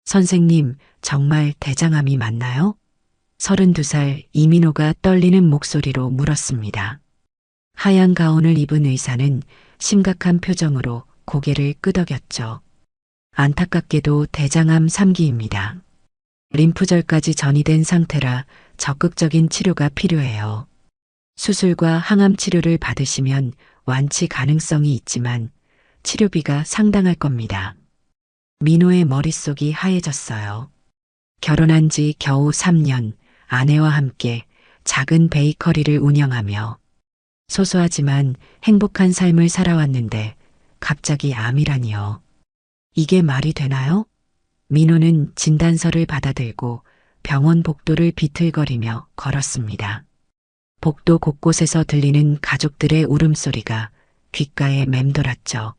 선생님, 정말 대장암이 맞나요? 32살 이민호가 떨리는 목소리로 물었습니다. 하얀 가운을 입은 의사는 심각한 표정으로 고개를 끄덕였죠. 안타깝게도 대장암 3기입니다. 림프절까지 전이된 상태라 적극적인 치료가 필요해요. 수술과 항암 치료를 받으시면 완치 가능성이 있지만 치료비가 상당할 겁니다. 민호의 머릿속이 하얘졌어요. 결혼한 지 겨우 3년, 아내와 함께 작은 베이커리를 운영하며 소소하지만 행복한 삶을 살아왔는데 갑자기 암이라니요. 이게 말이 되나요? 민호는 진단서를 받아들고 병원 복도를 비틀거리며 걸었습니다. 복도 곳곳에서 들리는 가족들의 울음소리가 귓가에 맴돌았죠.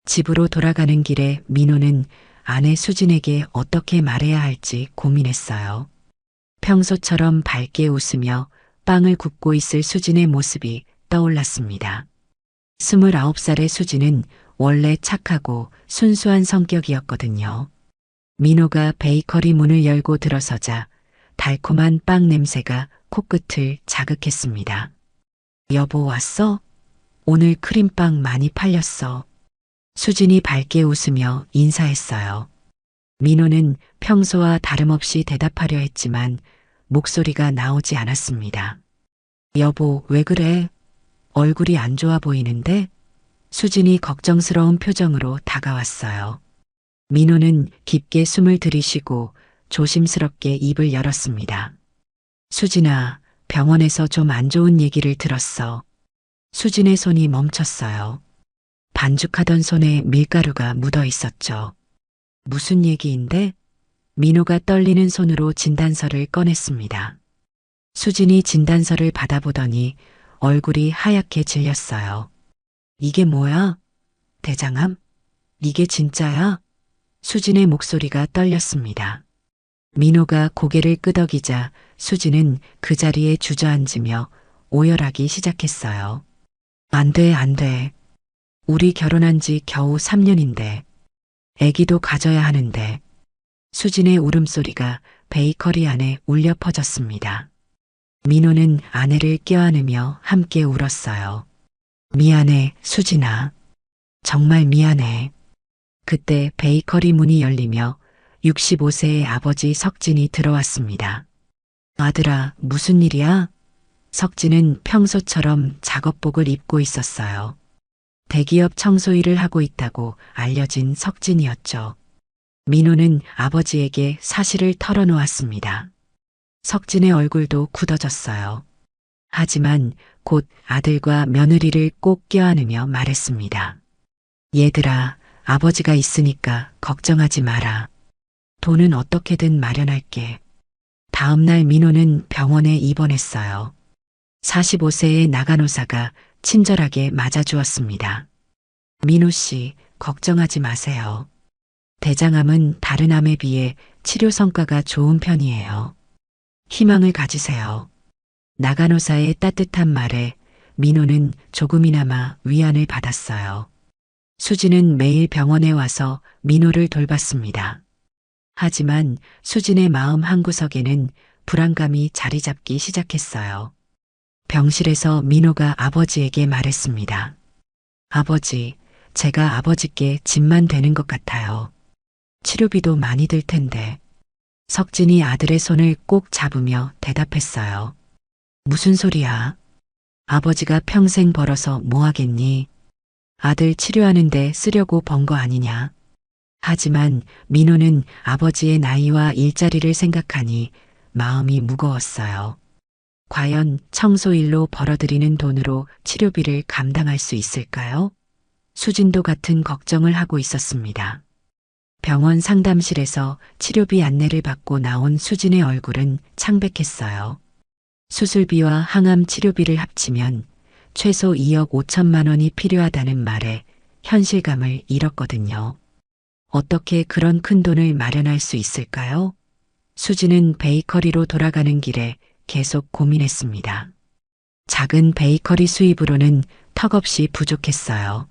집으로 돌아가는 길에 민호는 아내 수진에게 어떻게 말해야 할지 고민했어요. 평소처럼 밝게 웃으며 빵을 굽고 있을 수진의 모습이 떠올랐습니다. 29살의 수진은 원래 착하고 순수한 성격이었거든요. 민호가 베이커리 문을 열고 들어서자 달콤한 빵 냄새가 코끝을 자극했습니다. 여보 왔어? 오늘 크림빵 많이 팔렸어. 수진이 밝게 웃으며 인사했어요. 민호는 평소와 다름없이 대답하려 했지만 목소리가 나오지 않았습니다. 여보, 왜 그래? 얼굴이 안 좋아 보이는데? 수진이 걱정스러운 표정으로 다가왔어요. 민호는 깊게 숨을 들이쉬고 조심스럽게 입을 열었습니다. 수진아, 병원에서 좀 안 좋은 얘기를 들었어. 수진의 손이 멈췄어요. 반죽하던 손에 밀가루가 묻어 있었죠. 무슨 얘기인데? 민호가 떨리는 손으로 진단서를 꺼냈습니다. 수진이 진단서를 받아보더니 얼굴이 하얗게 질렸어요. 이게 뭐야? 대장암? 이게 진짜야? 수진의 목소리가 떨렸습니다. 민호가 고개를 끄덕이자 수진은 그 자리에 주저앉으며 오열하기 시작했어요. 안 돼, 안 돼. 우리 결혼한 지 겨우 3년인데, 아기도 가져야 하는데, 수진의 울음소리가 베이커리 안에 울려 퍼졌습니다. 민호는 아내를 껴안으며 함께 울었어요. 미안해, 수진아. 정말 미안해. 그때 베이커리 문이 열리며 65세의 아버지 석진이 들어왔습니다. 아들아, 무슨 일이야? 석진은 평소처럼 작업복을 입고 있었어요. 대기업 청소일을 하고 있다고 알려진 석진이었죠. 민호는 아버지에게 사실을 털어놓았습니다. 석진의 얼굴도 굳어졌어요. 하지만 곧 아들과 며느리를 꼭 껴안으며 말했습니다. 얘들아, 아버지가 있으니까 걱정하지 마라. 돈은 어떻게든 마련할게. 다음 날 민호는 병원에 입원했어요. 45세의 나간호사가 친절하게 맞아주었습니다. 민호 씨, 걱정하지 마세요. 대장암은 다른 암에 비해 치료 성과가 좋은 편이에요. 희망을 가지세요. 나간호사의 따뜻한 말에 민호는 조금이나마 위안을 받았어요. 수진은 매일 병원에 와서 민호를 돌봤습니다. 하지만 수진의 마음 한구석에는 불안감이 자리 잡기 시작했어요. 병실에서 민호가 아버지에게 말했습니다. 아버지, 제가 아버지께 짐만 되는 것 같아요. 치료비도 많이 들 텐데. 석진이 아들의 손을 꼭 잡으며 대답했어요. 무슨 소리야? 아버지가 평생 벌어서 뭐 하겠니? 아들 치료하는데 쓰려고 번 거 아니냐? 하지만 민호는 아버지의 나이와 일자리를 생각하니 마음이 무거웠어요. 과연 청소일로 벌어들이는 돈으로 치료비를 감당할 수 있을까요? 수진도 같은 걱정을 하고 있었습니다. 병원 상담실에서 치료비 안내를 받고 나온 수진의 얼굴은 창백했어요. 수술비와 항암 치료비를 합치면 최소 2억 5천만 원이 필요하다는 말에 현실감을 잃었거든요. 어떻게 그런 큰 돈을 마련할 수 있을까요? 수진은 베이커리로 돌아가는 길에 계속 고민했습니다. 작은 베이커리 수입으로는 턱없이 부족했어요.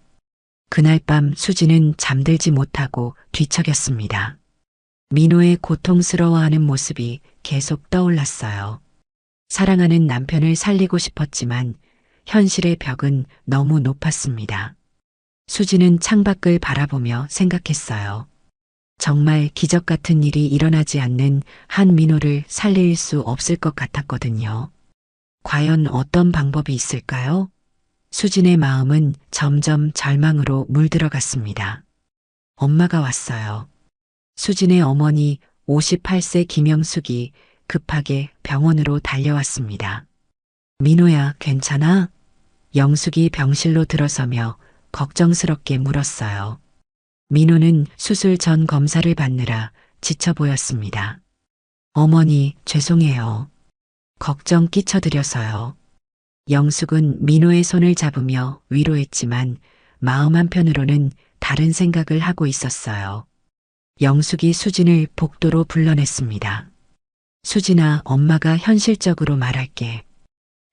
그날 밤 수진은 잠들지 못하고 뒤척였습니다. 민호의 고통스러워하는 모습이 계속 떠올랐어요. 사랑하는 남편을 살리고 싶었지만 현실의 벽은 너무 높았습니다. 수지는 창밖을 바라보며 생각했어요. 정말 기적 같은 일이 일어나지 않는 한 민호를 살릴 수 없을 것 같았거든요. 과연 어떤 방법이 있을까요? 수진의 마음은 점점 절망으로 물들어갔습니다. 엄마가 왔어요. 수진의 어머니 58세 김영숙이 급하게 병원으로 달려왔습니다. 민호야, 괜찮아? 영숙이 병실로 들어서며 걱정스럽게 물었어요. 민호는 수술 전 검사를 받느라 지쳐 보였습니다. 어머니, 죄송해요. 걱정 끼쳐드려서요. 영숙은 민호의 손을 잡으며 위로했지만 마음 한편으로는 다른 생각을 하고 있었어요. 영숙이 수진을 복도로 불러냈습니다. 수진아, 엄마가 현실적으로 말할게.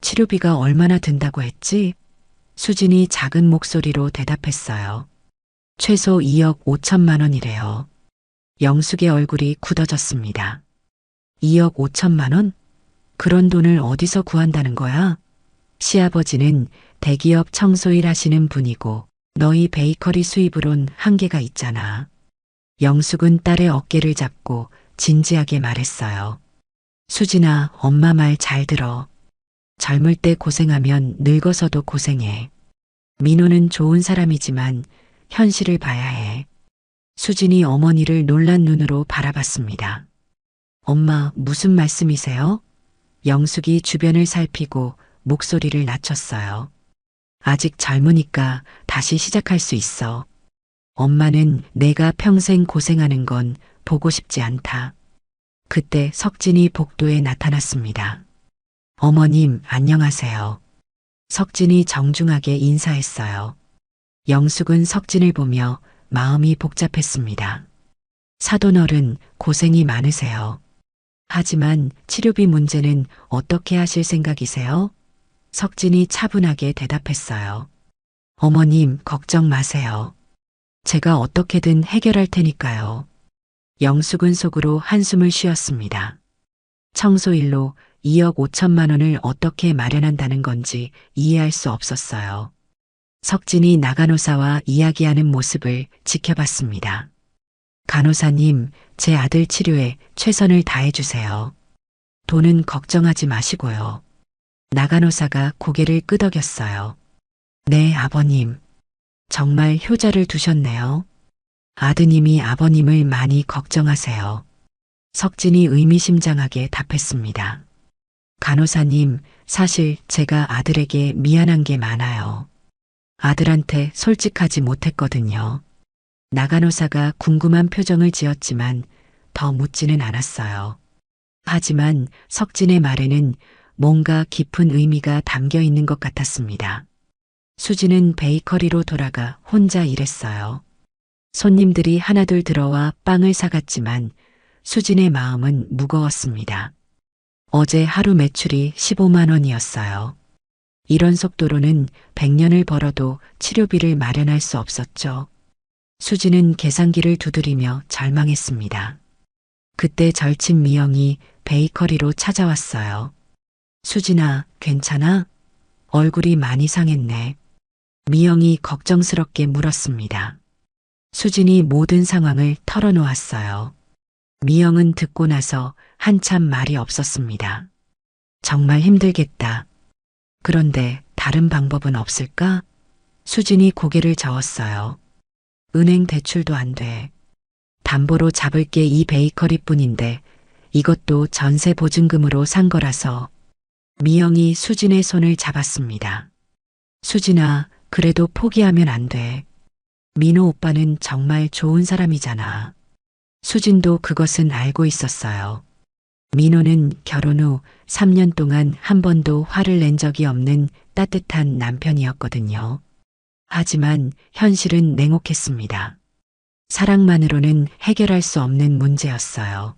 치료비가 얼마나 든다고 했지? 수진이 작은 목소리로 대답했어요. 최소 2억 5천만 원이래요. 영숙의 얼굴이 굳어졌습니다. 2억 5천만 원? 그런 돈을 어디서 구한다는 거야? 시아버지는 대기업 청소일 하시는 분이고 너희 베이커리 수입으론 한계가 있잖아. 영숙은 딸의 어깨를 잡고 진지하게 말했어요. 수진아, 엄마 말 잘 들어. 젊을 때 고생하면 늙어서도 고생해. 민호는 좋은 사람이지만 현실을 봐야 해. 수진이 어머니를 놀란 눈으로 바라봤습니다. 엄마, 무슨 말씀이세요? 영숙이 주변을 살피고 목소리를 낮췄어요. 아직 젊으니까 다시 시작할 수 있어. 엄마는 내가 평생 고생하는 건 보고 싶지 않다. 그때 석진이 복도에 나타났습니다. 어머님, 안녕하세요. 석진이 정중하게 인사했어요. 영숙은 석진을 보며 마음이 복잡했습니다. 사돈어른, 고생이 많으세요. 하지만 치료비 문제는 어떻게 하실 생각이세요? 석진이 차분하게 대답했어요. 어머님, 걱정 마세요. 제가 어떻게든 해결할 테니까요. 영숙은 속으로 한숨을 쉬었습니다. 청소일로 2억 5천만 원을 어떻게 마련한다는 건지 이해할 수 없었어요. 석진이 나간호사와 이야기하는 모습을 지켜봤습니다. 간호사님, 제 아들 치료에 최선을 다해주세요. 돈은 걱정하지 마시고요. 나간호사가 고개를 끄덕였어요. 네, 아버님. 정말 효자를 두셨네요. 아드님이 아버님을 많이 걱정하세요. 석진이 의미심장하게 답했습니다. 간호사님, 사실 제가 아들에게 미안한 게 많아요. 아들한테 솔직하지 못했거든요. 나간호사가 궁금한 표정을 지었지만 더 묻지는 않았어요. 하지만 석진의 말에는 뭔가 깊은 의미가 담겨 있는 것 같았습니다. 수지는 베이커리로 돌아가 혼자 일했어요. 손님들이 하나둘 들어와 빵을 사갔지만 수진의 마음은 무거웠습니다. 어제 하루 매출이 15만 원이었어요. 이런 속도로는 100년을 벌어도 치료비를 마련할 수 없었죠. 수지는 계산기를 두드리며 절망했습니다. 그때 절친 미영이 베이커리로 찾아왔어요. 수진아, 괜찮아? 얼굴이 많이 상했네. 미영이 걱정스럽게 물었습니다. 수진이 모든 상황을 털어놓았어요. 미영은 듣고 나서 한참 말이 없었습니다. 정말 힘들겠다. 그런데 다른 방법은 없을까? 수진이 고개를 저었어요. 은행 대출도 안 돼. 담보로 잡을 게 이 베이커리뿐인데 이것도 전세 보증금으로 산 거라서. 미영이 수진의 손을 잡았습니다. 수진아, 그래도 포기하면 안 돼. 민호 오빠는 정말 좋은 사람이잖아. 수진도 그것은 알고 있었어요. 민호는 결혼 후 3년 동안 한 번도 화를 낸 적이 없는 따뜻한 남편이었거든요. 하지만 현실은 냉혹했습니다. 사랑만으로는 해결할 수 없는 문제였어요.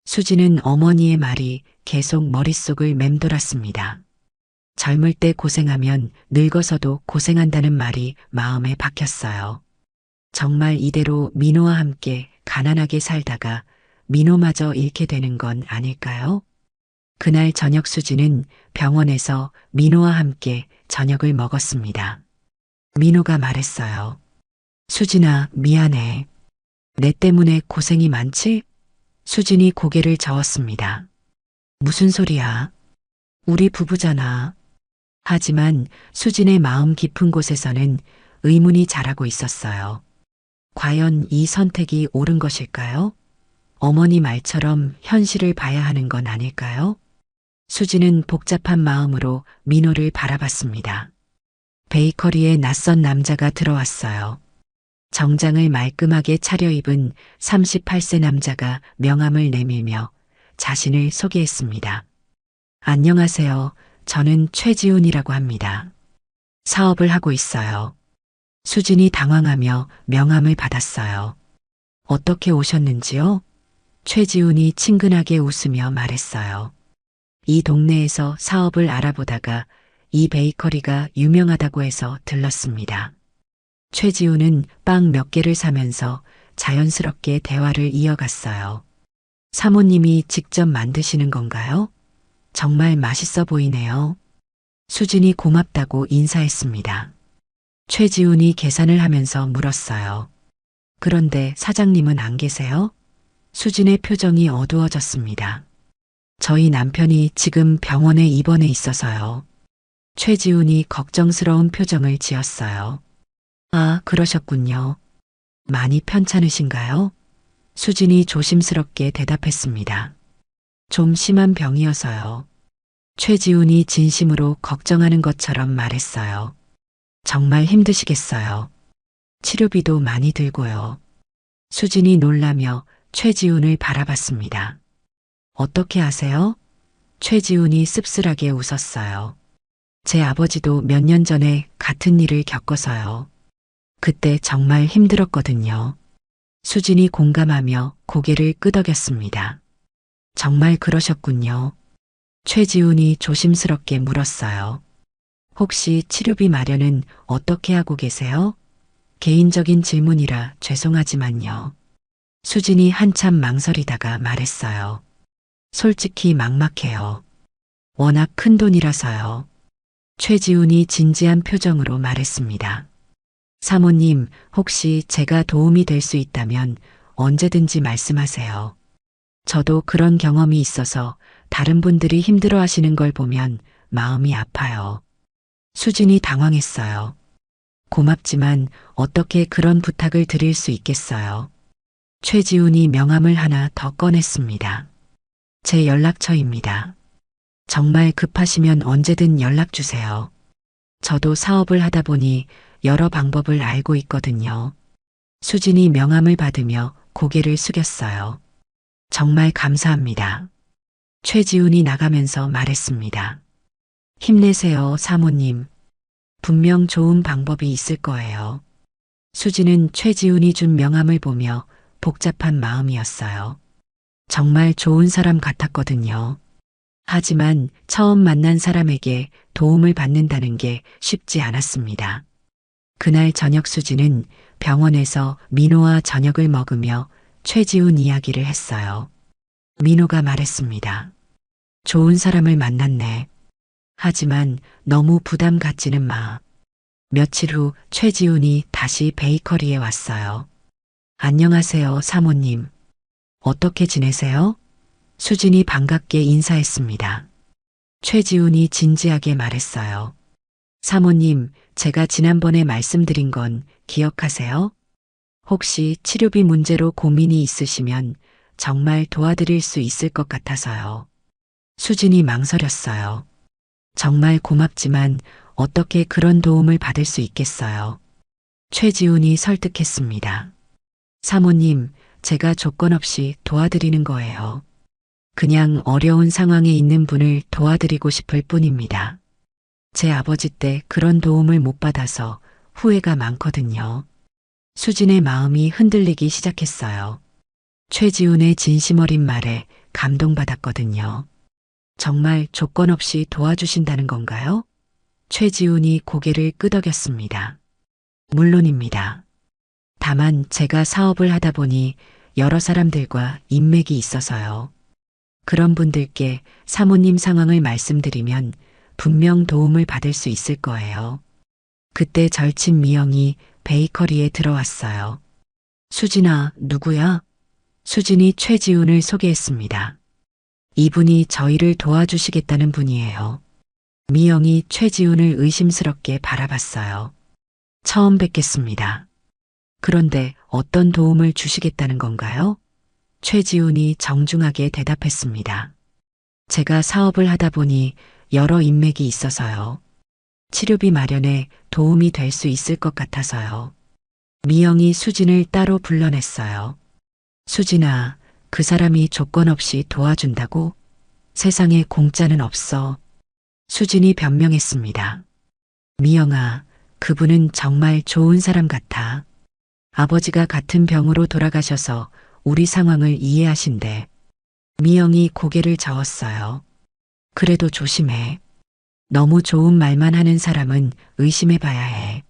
수지는 어머니의 말이 계속 머릿속을 맴돌았습니다. 젊을 때 고생하면 늙어서도 고생한다는 말이 마음에 박혔어요. 정말 이대로 민호와 함께 가난하게 살다가 민호마저 잃게 되는 건 아닐까요? 그날 저녁 수지는 병원에서 민호와 함께 저녁을 먹었습니다. 민호가 말했어요. 수진아, 미안해. 내 때문에 고생이 많지? 수진이 고개를 저었습니다. 무슨 소리야? 우리 부부잖아. 하지만 수진의 마음 깊은 곳에서는 의문이 자라고 있었어요. 과연 이 선택이 옳은 것일까요? 어머니 말처럼 현실을 봐야 하는 건 아닐까요? 수진은 복잡한 마음으로 민호를 바라봤습니다. 베이커리에 낯선 남자가 들어왔어요. 정장을 말끔하게 차려입은 38세 남자가 명함을 내밀며 자신을 소개했습니다. 안녕하세요. 저는 최지훈이라고 합니다. 사업을 하고 있어요. 수진이 당황하며 명함을 받았어요. 어떻게 오셨는지요? 최지훈이 친근하게 웃으며 말했어요. 이 동네에서 사업을 알아보다가 이 베이커리가 유명하다고 해서 들렀습니다. 최지훈은 빵 몇 개를 사면서 자연스럽게 대화를 이어갔어요. 사모님이 직접 만드시는 건가요? 정말 맛있어 보이네요. 수진이 고맙다고 인사했습니다. 최지훈이 계산을 하면서 물었어요. 그런데 사장님은 안 계세요? 수진의 표정이 어두워졌습니다. 저희 남편이 지금 병원에 입원해 있어서요. 최지훈이 걱정스러운 표정을 지었어요. 아, 그러셨군요. 많이 편찮으신가요? 수진이 조심스럽게 대답했습니다. 좀 심한 병이어서요. 최지훈이 진심으로 걱정하는 것처럼 말했어요. 정말 힘드시겠어요. 치료비도 많이 들고요. 수진이 놀라며 최지훈을 바라봤습니다. 어떻게 아세요? 최지훈이 씁쓸하게 웃었어요. 제 아버지도 몇 년 전에 같은 일을 겪어서요. 그때 정말 힘들었거든요. 수진이 공감하며 고개를 끄덕였습니다. 정말 그러셨군요. 최지훈이 조심스럽게 물었어요. 혹시 치료비 마련은 어떻게 하고 계세요? 개인적인 질문이라 죄송하지만요. 수진이 한참 망설이다가 말했어요. 솔직히 막막해요. 워낙 큰 돈이라서요. 최지훈이 진지한 표정으로 말했습니다. 사모님, 혹시 제가 도움이 될 수 있다면 언제든지 말씀하세요. 저도 그런 경험이 있어서 다른 분들이 힘들어 하시는 걸 보면 마음이 아파요. 수진이 당황했어요. 고맙지만 어떻게 그런 부탁을 드릴 수 있겠어요. 최지훈이 명함을 하나 더 꺼냈습니다. 제 연락처입니다. 정말 급하시면 언제든 연락 주세요. 저도 사업을 하다 보니 여러 방법을 알고 있거든요. 수진이 명함을 받으며 고개를 숙였어요. 정말 감사합니다. 최지훈이 나가면서 말했습니다. 힘내세요, 사모님. 분명 좋은 방법이 있을 거예요. 수진은 최지훈이 준 명함을 보며 복잡한 마음이었어요. 정말 좋은 사람 같았거든요. 하지만 처음 만난 사람에게 도움을 받는다는 게 쉽지 않았습니다. 그날 저녁 수진은 병원에서 민호와 저녁을 먹으며 최지훈 이야기를 했어요. 민호가 말했습니다. 좋은 사람을 만났네. 하지만 너무 부담 갖지는 마. 며칠 후 최지훈이 다시 베이커리에 왔어요. 안녕하세요, 사모님. 어떻게 지내세요? 수진이 반갑게 인사했습니다. 최지훈이 진지하게 말했어요. 사모님, 제가 지난번에 말씀드린 건 기억하세요? 혹시 치료비 문제로 고민이 있으시면 정말 도와드릴 수 있을 것 같아서요. 수진이 망설였어요. 정말 고맙지만 어떻게 그런 도움을 받을 수 있겠어요. 최지훈이 설득했습니다. 사모님, 제가 조건 없이 도와드리는 거예요. 그냥 어려운 상황에 있는 분을 도와드리고 싶을 뿐입니다. 제 아버지 때 그런 도움을 못 받아서 후회가 많거든요. 수진의 마음이 흔들리기 시작했어요. 최지훈의 진심 어린 말에 감동받았거든요. 정말 조건 없이 도와주신다는 건가요? 최지훈이 고개를 끄덕였습니다. 물론입니다. 다만 제가 사업을 하다 보니 여러 사람들과 인맥이 있어서요. 그런 분들께 사모님 상황을 말씀드리면 분명 도움을 받을 수 있을 거예요. 그때 절친 미영이 베이커리에 들어왔어요. 수진아, 누구야? 수진이 최지훈을 소개했습니다. 이분이 저희를 도와주시겠다는 분이에요. 미영이 최지훈을 의심스럽게 바라봤어요. 처음 뵙겠습니다. 그런데 어떤 도움을 주시겠다는 건가요? 최지훈이 정중하게 대답했습니다. 제가 사업을 하다 보니 여러 인맥이 있어서요. 치료비 마련에 도움이 될 수 있을 것 같아서요. 미영이 수진을 따로 불러냈어요. 수진아, 그 사람이 조건 없이 도와준다고? 세상에 공짜는 없어. 수진이 변명했습니다. 미영아, 그분은 정말 좋은 사람 같아. 아버지가 같은 병으로 돌아가셔서 우리 상황을 이해하신대. 미영이 고개를 저었어요. 그래도 조심해. 너무 좋은 말만 하는 사람은 의심해 봐야 해.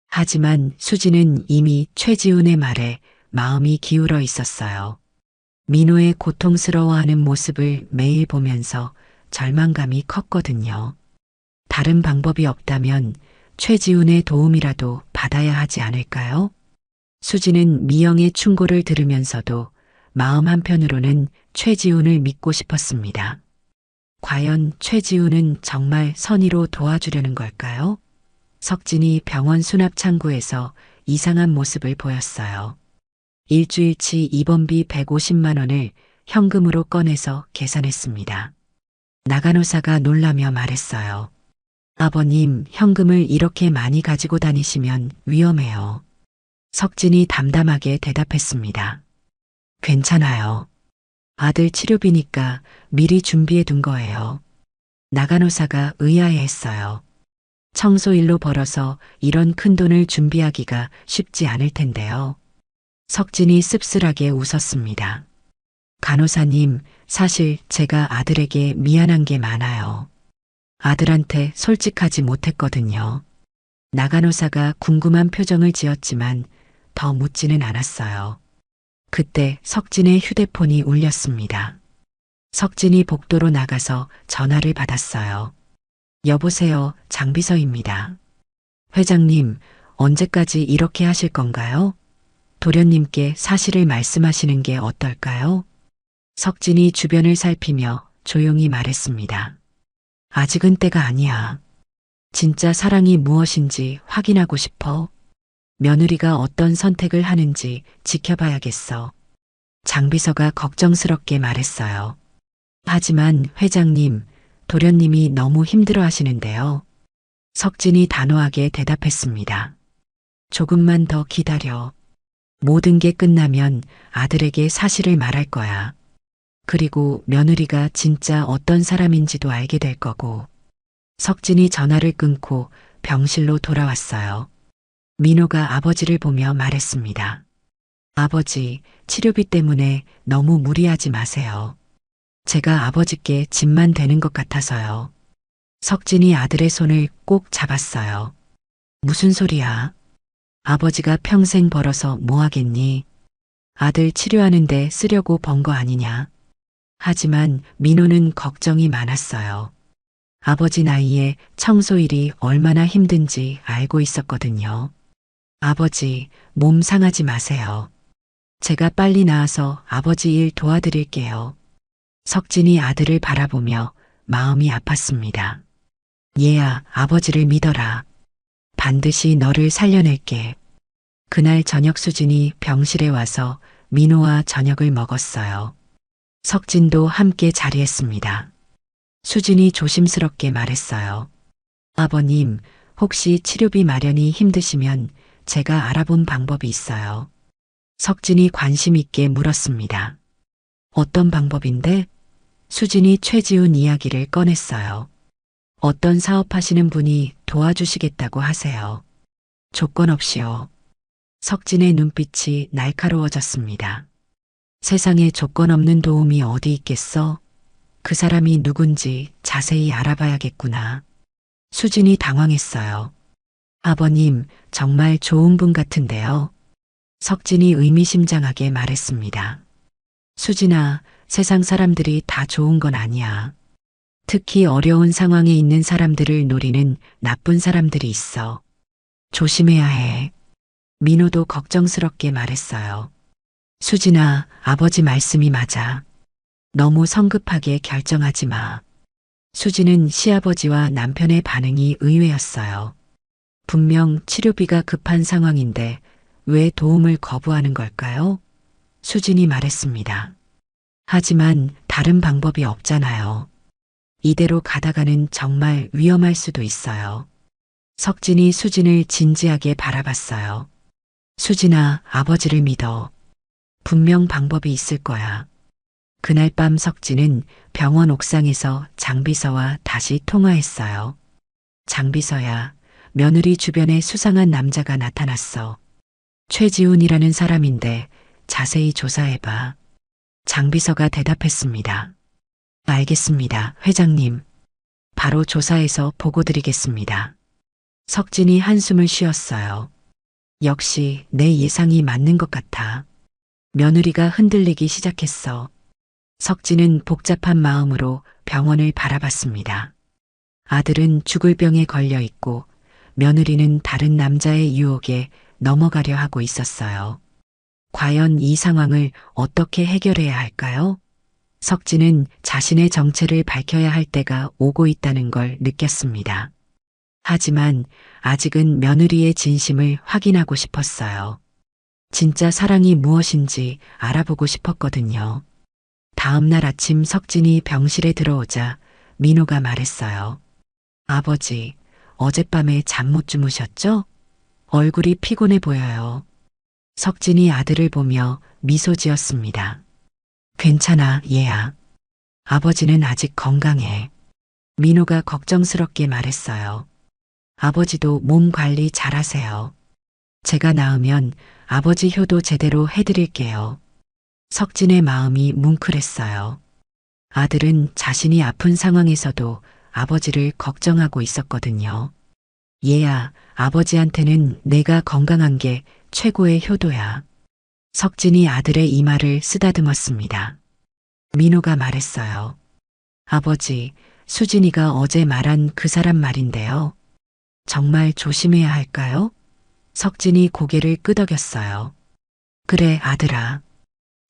하지만 수진은 이미 최지훈의 말에 마음이 기울어 있었어요. 민호의 고통스러워하는 모습을 매일 보면서 절망감이 컸거든요. 다른 방법이 없다면 최지훈의 도움이라도 받아야 하지 않을까요? 수진은 미영의 충고를 들으면서도 마음 한편으로는 최지훈을 믿고 싶었습니다. 과연 최지훈은 정말 선의로 도와주려는 걸까요? 석진이 병원 수납 창구에서 이상한 모습을 보였어요. 일주일치 입원비 150만 원을 현금으로 꺼내서 계산했습니다. 나간호사가 놀라며 말했어요. 아버님, 현금을 이렇게 많이 가지고 다니시면 위험해요. 석진이 담담하게 대답했습니다. 괜찮아요. 아들 치료비니까 미리 준비해 둔 거예요. 나간호사가 의아해했어요. 청소일로 벌어서 이런 큰 돈을 준비하기가 쉽지 않을 텐데요. 석진이 씁쓸하게 웃었습니다. 간호사님, 사실 제가 아들에게 미안한 게 많아요. 아들한테 솔직하지 못했거든요. 나간호사가 궁금한 표정을 지었지만 더 묻지는 않았어요. 그때 석진의 휴대폰이 울렸습니다. 석진이 복도로 나가서 전화를 받았어요. 여보세요, 장비서입니다. 회장님, 언제까지 이렇게 하실 건가요? 도련님께 사실을 말씀하시는 게 어떨까요? 석진이 주변을 살피며 조용히 말했습니다. 아직은 때가 아니야. 진짜 사랑이 무엇인지 확인하고 싶어. 며느리가 어떤 선택을 하는지 지켜봐야겠어. 장비서가 걱정스럽게 말했어요. 하지만 회장님, 도련님이 너무 힘들어 하시는데요. 석진이 단호하게 대답했습니다. 조금만 더 기다려. 모든 게 끝나면 아들에게 사실을 말할 거야. 그리고 며느리가 진짜 어떤 사람인지도 알게 될 거고. 석진이 전화를 끊고 병실로 돌아왔어요. 민호가 아버지를 보며 말했습니다. 아버지, 치료비 때문에 너무 무리하지 마세요. 제가 아버지께 짐만 되는 것 같아서요. 석진이 아들의 손을 꼭 잡았어요. 무슨 소리야? 아버지가 평생 벌어서 뭐 하겠니? 아들 치료하는데 쓰려고 번 거 아니냐? 하지만 민호는 걱정이 많았어요. 아버지 나이에 청소일이 얼마나 힘든지 알고 있었거든요. 아버지, 몸 상하지 마세요. 제가 빨리 나와서 아버지 일 도와드릴게요. 석진이 아들을 바라보며 마음이 아팠습니다. 얘야, 아버지를 믿어라. 반드시 너를 살려낼게. 그날 저녁 수진이 병실에 와서 민호와 저녁을 먹었어요. 석진도 함께 자리했습니다. 수진이 조심스럽게 말했어요. 아버님, 혹시 치료비 마련이 힘드시면 제가 알아본 방법이 있어요. 석진이 관심 있게 물었습니다. 어떤 방법인데? 수진이 최지훈 이야기를 꺼냈어요. 어떤 사업하시는 분이 도와주시겠다고 하세요. 조건 없이요. 석진의 눈빛이 날카로워졌습니다. 세상에 조건 없는 도움이 어디 있겠어? 그 사람이 누군지 자세히 알아봐야겠구나. 수진이 당황했어요. 아버님, 정말 좋은 분 같은데요. 석진이 의미심장하게 말했습니다. 수진아, 세상 사람들이 다 좋은 건 아니야. 특히 어려운 상황에 있는 사람들을 노리는 나쁜 사람들이 있어. 조심해야 해. 민호도 걱정스럽게 말했어요. 수진아, 아버지 말씀이 맞아. 너무 성급하게 결정하지 마. 수진은 시아버지와 남편의 반응이 의외였어요. 분명 치료비가 급한 상황인데 왜 도움을 거부하는 걸까요? 수진이 말했습니다. 하지만 다른 방법이 없잖아요. 이대로 가다가는 정말 위험할 수도 있어요. 석진이 수진을 진지하게 바라봤어요. 수진아, 아버지를 믿어. 분명 방법이 있을 거야. 그날 밤 석진은 병원 옥상에서 장비서와 다시 통화했어요. 장비서야, 며느리 주변에 수상한 남자가 나타났어. 최지훈이라는 사람인데 자세히 조사해봐. 장비서가 대답했습니다. 알겠습니다, 회장님. 바로 조사해서 보고 드리겠습니다. 석진이 한숨을 쉬었어요. 역시 내 예상이 맞는 것 같아. 며느리가 흔들리기 시작했어. 석진은 복잡한 마음으로 병원을 바라봤습니다. 아들은 죽을 병에 걸려 있고 며느리는 다른 남자의 유혹에 넘어가려 하고 있었어요. 과연 이 상황을 어떻게 해결해야 할까요? 석진은 자신의 정체를 밝혀야 할 때가 오고 있다는 걸 느꼈습니다. 하지만 아직은 며느리의 진심을 확인하고 싶었어요. 진짜 사랑이 무엇인지 알아보고 싶었거든요. 다음 날 아침 석진이 병실에 들어오자 민호가 말했어요. 아버지, 어젯밤에 잠 못 주무셨죠? 얼굴이 피곤해 보여요. 석진이 아들을 보며 미소 지었습니다. 괜찮아, 얘야. 아버지는 아직 건강해. 민호가 걱정스럽게 말했어요. 아버지도 몸 관리 잘하세요. 제가 나으면 아버지 효도 제대로 해드릴게요. 석진의 마음이 뭉클했어요. 아들은 자신이 아픈 상황에서도 아버지를 걱정하고 있었거든요. 얘야, 아버지한테는 내가 건강한 게 최고의 효도야. 석진이 아들의 이마를 쓰다듬었습니다. 민호가 말했어요. 아버지, 수진이가 어제 말한 그 사람 말인데요. 정말 조심해야 할까요? 석진이 고개를 끄덕였어요. 그래, 아들아.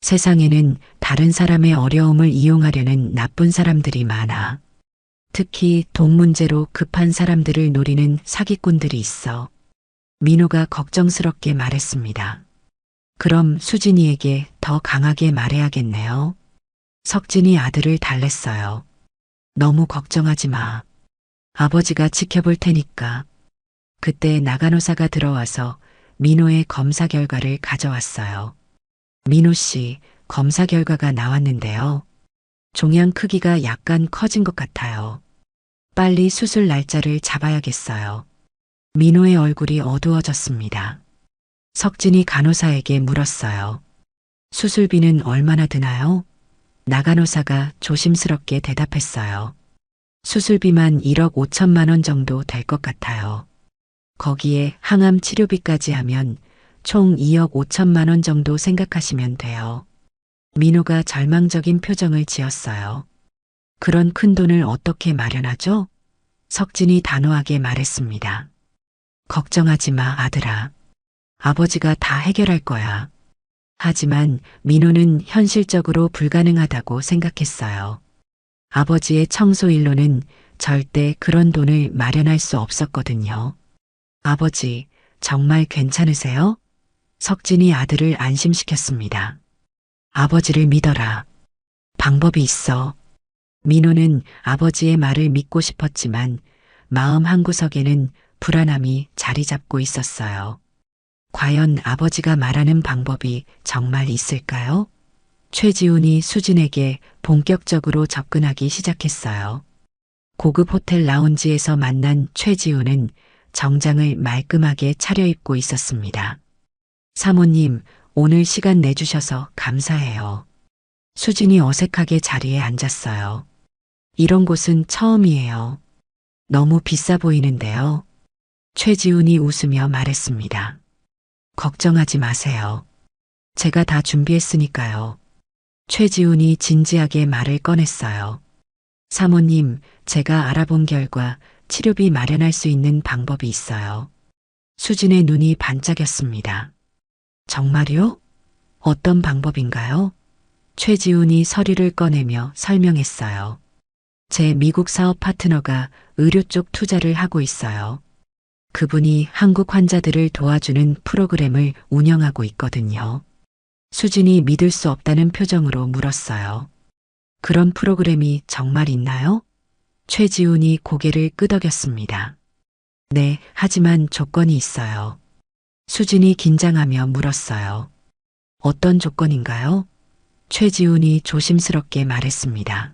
세상에는 다른 사람의 어려움을 이용하려는 나쁜 사람들이 많아. 특히 돈 문제로 급한 사람들을 노리는 사기꾼들이 있어. 민호가 걱정스럽게 말했습니다. 그럼 수진이에게 더 강하게 말해야겠네요. 석진이 아들을 달랬어요. 너무 걱정하지 마. 아버지가 지켜볼 테니까. 그때 나간호사가 들어와서 민호의 검사 결과를 가져왔어요. 민호 씨, 검사 결과가 나왔는데요. 종양 크기가 약간 커진 것 같아요. 빨리 수술 날짜를 잡아야겠어요. 민호의 얼굴이 어두워졌습니다. 석진이 간호사에게 물었어요. 수술비는 얼마나 드나요? 나간호사가 조심스럽게 대답했어요. 수술비만 1억 5천만 원 정도 될 것 같아요. 거기에 항암 치료비까지 하면 총 2억 5천만 원 정도 생각하시면 돼요. 민호가 절망적인 표정을 지었어요. 그런 큰 돈을 어떻게 마련하죠? 석진이 단호하게 말했습니다. 걱정하지 마, 아들아. 아버지가 다 해결할 거야. 하지만 민호는 현실적으로 불가능하다고 생각했어요. 아버지의 청소일로는 절대 그런 돈을 마련할 수 없었거든요. 아버지, 정말 괜찮으세요? 석진이 아들을 안심시켰습니다. 아버지를 믿어라. 방법이 있어. 민호는 아버지의 말을 믿고 싶었지만 마음 한구석에는 불안함이 자리 잡고 있었어요. 과연 아버지가 말하는 방법이 정말 있을까요? 최지훈이 수진에게 본격적으로 접근하기 시작했어요. 고급 호텔 라운지에서 만난 최지훈은 정장을 말끔하게 차려입고 있었습니다. 사모님, 오늘 시간 내주셔서 감사해요. 수진이 어색하게 자리에 앉았어요. 이런 곳은 처음이에요. 너무 비싸 보이는데요. 최지훈이 웃으며 말했습니다. 걱정하지 마세요. 제가 다 준비했으니까요. 최지훈이 진지하게 말을 꺼냈어요. 사모님, 제가 알아본 결과 치료비 마련할 수 있는 방법이 있어요. 수진의 눈이 반짝였습니다. 정말요? 어떤 방법인가요? 최지훈이 서류를 꺼내며 설명했어요. 제 미국 사업 파트너가 의료 쪽 투자를 하고 있어요. 그분이 한국 환자들을 도와주는 프로그램을 운영하고 있거든요. 수진이 믿을 수 없다는 표정으로 물었어요. 그런 프로그램이 정말 있나요? 최지훈이 고개를 끄덕였습니다. 네, 하지만 조건이 있어요. 수진이 긴장하며 물었어요. 어떤 조건인가요? 최지훈이 조심스럽게 말했습니다.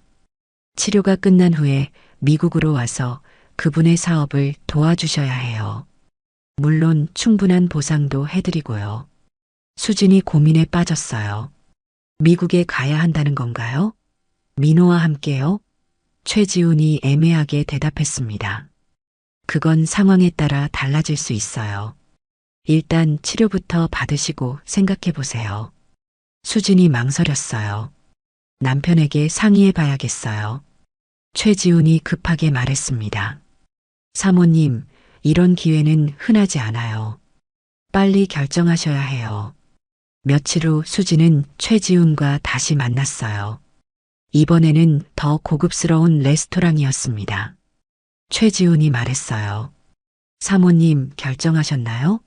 치료가 끝난 후에 미국으로 와서 그분의 사업을 도와주셔야 해요. 물론 충분한 보상도 해드리고요. 수진이 고민에 빠졌어요. 미국에 가야 한다는 건가요? 민호와 함께요? 최지훈이 애매하게 대답했습니다. 그건 상황에 따라 달라질 수 있어요. 일단 치료부터 받으시고 생각해 보세요. 수진이 망설였어요. 남편에게 상의해 봐야겠어요. 최지훈이 급하게 말했습니다. 사모님, 이런 기회는 흔하지 않아요. 빨리 결정하셔야 해요. 며칠 후 수진은 최지훈과 다시 만났어요. 이번에는 더 고급스러운 레스토랑이었습니다. 최지훈이 말했어요. 사모님, 결정하셨나요?